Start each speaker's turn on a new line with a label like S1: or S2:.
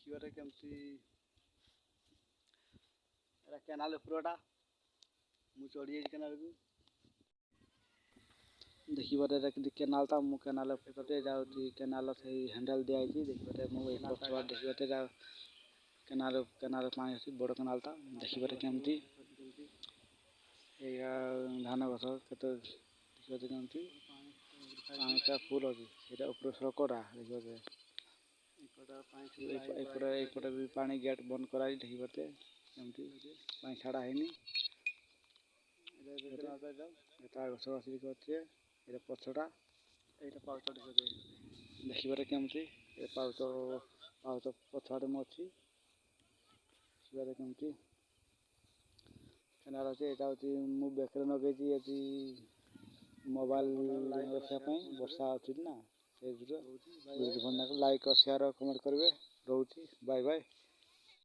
S1: ଦେଖିବାରେ କେମିତି ଏଟା କେନାଲ ଉପରଟା ମୁଁ ଚଢ଼ି ଯାଇଛି କେନାଲକୁ ଦେଖିବାରେ ଏଟା କିନ୍ତୁ କେନାଲଟା ମୁଁ କେନାଲ ଉପରେ ଯାଉଛି କେନାଲ ସେଇ ହ୍ୟାଣ୍ଡେଲ ଦିଆଯାଇଛି ଦେଖିବାରେ ମୁଁ ଏଇ ପଛୁଆ ଦେଖିବାରେ କେନାଲ ପାଣି ଅଛି ବଡ଼ କେନାଲଟା ଦେଖିବାରେ କେମିତି ଏଇଟା ଧାନ ଗଛ କେତେ ଦେଖିବାରେ କେମିତି ପାଣିଟା ଫୁଲ୍ ଅଛି ସେଇଟା ଉପରେ ସଡ଼କଟା ଦେଖିବାରେ ଏପଟେ ବି ପାଣି ଗେଟ୍ ବନ୍ଦ କରାଯାଇଛି ଦେଖିବାରେ କେମିତି ପାଣି ଛାଡ଼ା ହେଇନି ତା ଗଛ ଆସିକି ଅଛି ଏଇଟା ପଛଟା ଏଇଟା ପାଉଛ ଦେଖିବାରେ କେମିତି ଏ ପାଉଛ ପଛଆଡ଼େ ମୁଁ ଅଛି ଦେଖିବାରେ କେମିତି କେନାଲ ଅଛି ଏଇଟା ହେଉଛି ମୁଁ ବେକରେ ଲଗେଇଛି ଏଠି ମୋବାଇଲ ରଖିବା ପାଇଁ ବର୍ଷା ଅଛି ନା ସେଇଥିରେ ଲାଇକ୍ ସେୟାର କମେଣ୍ଟ କରିବେ ରହୁଛି ବାଏ ବାଏ।